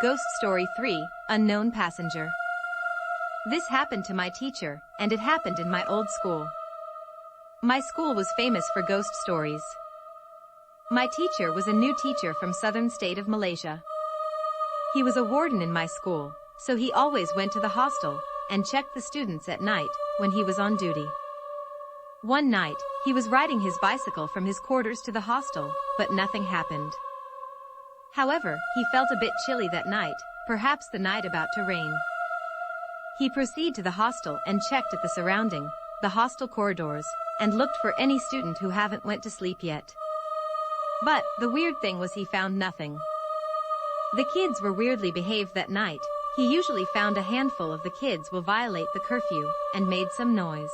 Ghost Story 3, Unknown Passenger. This happened to my teacher, and it happened in my old school. My school was famous for ghost stories. My teacher was a new teacher from southern state of Malaysia. He was a warden in my school, so he always went to the hostel and checked the students at night when he was on duty. One night, he was riding his bicycle from his quarters to the hostel, but nothing happened. However, he felt a bit chilly that night, perhaps the night about to rain. He proceeded to the hostel and checked at the hostel corridors, and looked for any student who haven't went to sleep yet. But the weird thing was he found nothing. The kids were weirdly behaved that night. He usually found a handful of the kids will violate the curfew and made some noise.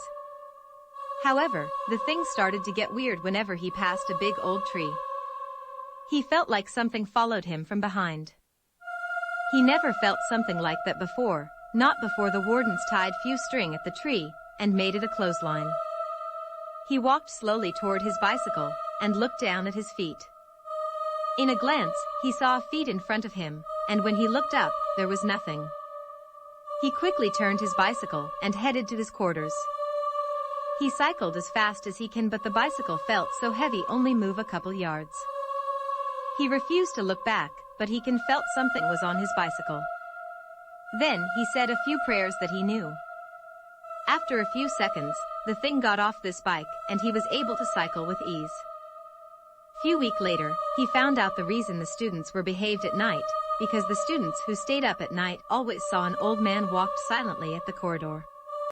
However, the thing started to get weird whenever he passed a big old tree. He felt like something followed him from behind. He never felt something like that before, not before the wardens tied few string at the tree and made it a clothesline. He walked slowly toward his bicycle and looked down at his feet. In a glance, he saw a feet in front of him, and when he looked up, there was nothing. He quickly turned his bicycle and headed to his quarters. He cycled as fast as he can, but the bicycle felt so heavy only move a couple yards. He refused to look back, but he felt something was on his bicycle. Then he said a few prayers that he knew. After a few seconds, the thing got off this bike and he was able to cycle with ease. Few weeks later, he found out the reason the students were behaved at night, because the students who stayed up at night always saw an old man walked silently at the corridor.